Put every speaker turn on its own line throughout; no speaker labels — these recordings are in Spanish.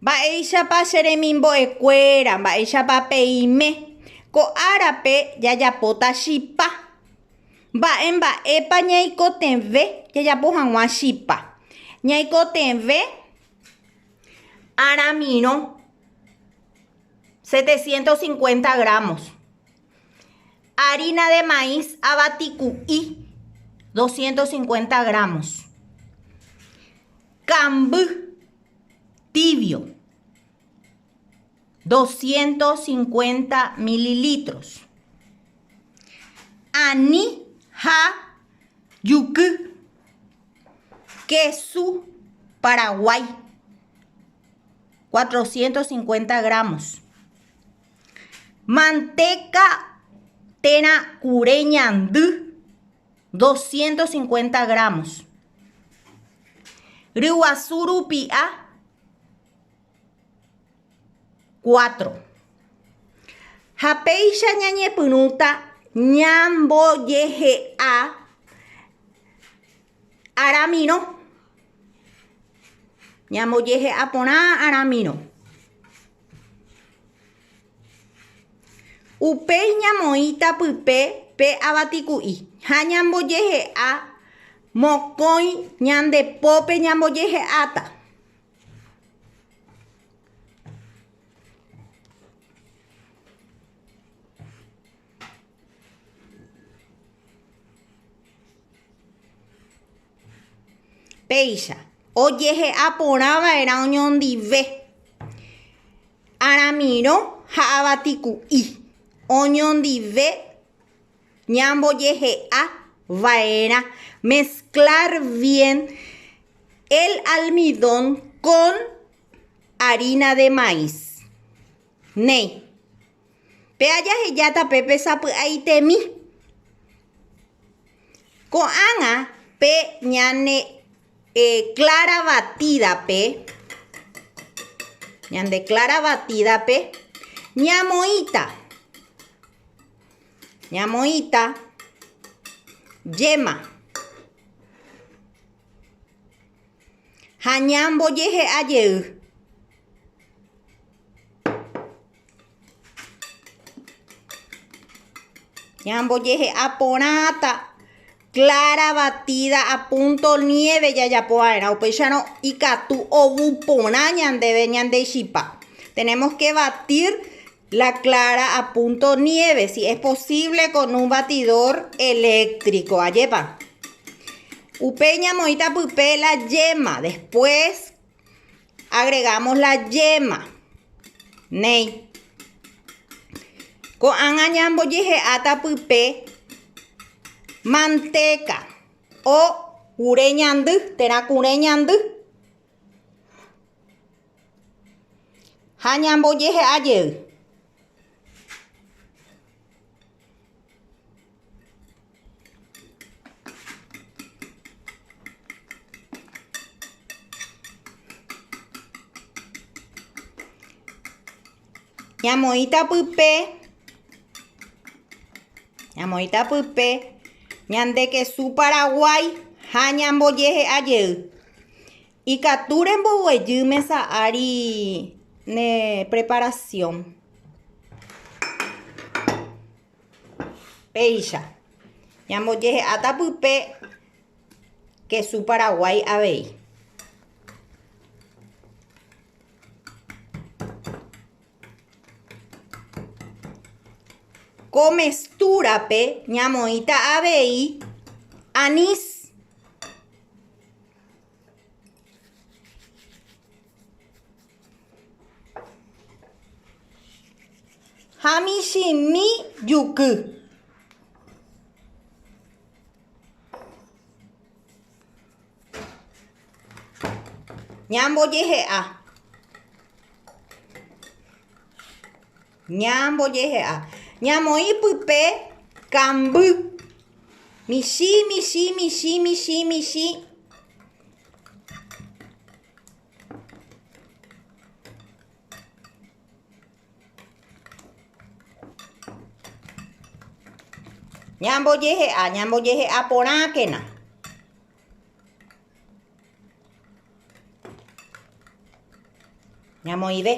Mba'éichapa cheremimbo'ekuéra, mba'éichapa peime. Ko árape jajapóta chipa. Mba'épa ñaikotevẽ jajapo hag̃ua chipa. Ñaikotevẽ aramirõ 750 gramos. Harina de maíz avatiku'i 250 gramos. Cambí tibio 250 mililitros. Aní ha yuku, queso Paraguay 450 gramos. Manteca tena cureñandú 250 gramos. Ryguasu rupi'a 4. Ha péicha ñañepyrũta ñambojehe'a aramirõ. Ñambojehe'a porã aramirõ. Upéi ñamoĩta pype pe avatiku'i ha ñambojehe'a mokõi ñandepópe ñambojehe'áta. Péicha ojehe'a porãva'erã oñondive aramirõ ha avatiku'i. Oñondive ñambojehe'a vaera. Mezclar bien el almidón con harina de maíz. Néi. Pe ajahejáta pe sapy'aitemi. Ko'ág̃a pe ñane clara batidape. Ñande clara batidape ñamoĩta yema ha ñambojehe'ajey. Ñambojehe'a porãta clara batida a punto nieve jajapova'erã. Upéicharõ ikatu ovu porã ñandéve ñande chipa. Tenemos que batir la clara a punto nieve, si es posible con un batidor eléctrico. Ayepa. Upéi ñamoĩta pype la yema. Después agregamos la yema. Néi. Ko'ág̃a ñambojehe'áta pype manteca o kureñandy, térã kureñandy. Ha ñambojehe'ajey. Ñamoĩta pype ñande quesu Paraguay ha ñambojehe'ajey. Ikatu remboguejy mesa'ári ne preparación. Péicha ñambojehe'áta pype quesu Paraguay avei. Comesturape ñamoĩta avei anís. Ha michĩmi juky. Ñambojehe'a. Ñamoĩ pype cambí. Michĩ. Ñambojehe'a porãkena. ñamoive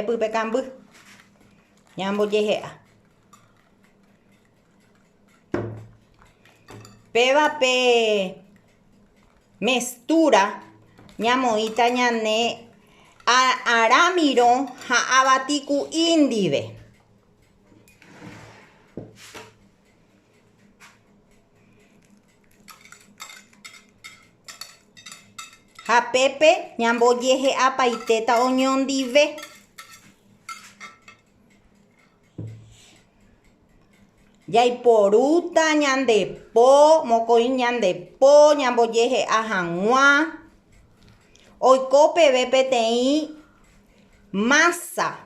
pype kamby ñambojehe'a pévape mestura ñamoĩta ñane aramiro ha avatiku'i ndive. Ha pépe ñambojehe'a paitéta oñondive. Jaiporúta ñandepo, mokõi ñandepo ñambojehe'a hag̃ua. Oiko peve peteĩ masa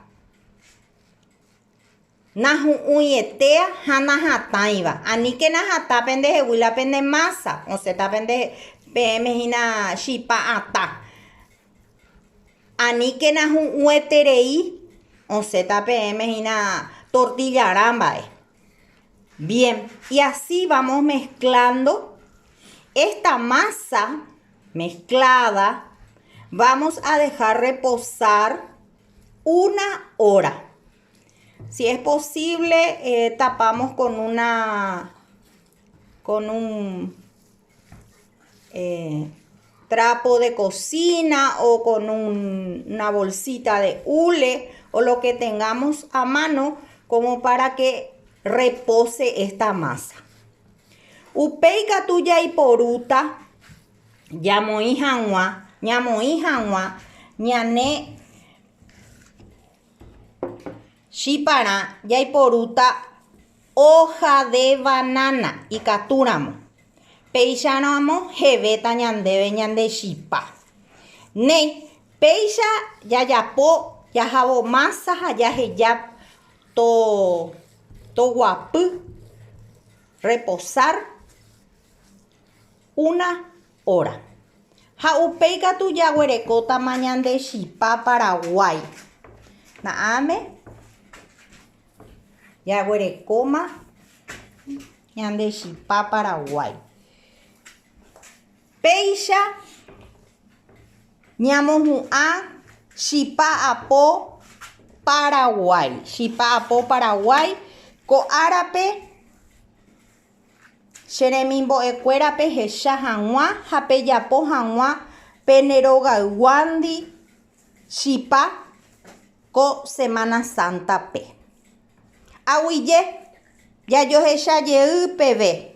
nahu'ũietea ha nahatãiva. Aníke nahatã pendehegui la pende masa, osẽta peẽmehína chipa atã. Aníke nahu'ũeterei, osẽta peẽmehína tortillarã mba'e. Bien, y así vamos mezclando esta masa mezclada. Vamos a dejar reposar 1 hora. Si es posible, tapamos con un trapo de cocina o con una bolsita de hule o lo que tengamos a mano como para que repose esta masa. Upéi katu jaiporúta ñamoĩ hag̃ua ñane chiparã jaiporúta hoja de banana ikatúramo. Péicharamo hevéta ñandéve ñande chipa. Néi péicha jajapo jahavo masa ha jaheja toguapy reposar 1 hora. Ha upéi katu jaguerekótama ñande chipa Paraguay. Na'áme jaguerekóma ñande chipa Paraguay. Péicha ñamohu'ã chipa apó Paraguay ko árape cheremimbo'ekuéra pehecha hag̃ua ha pejapo hag̃ua penerogaygua chipa ko Semana Santape. Aguyje jajohechajey peve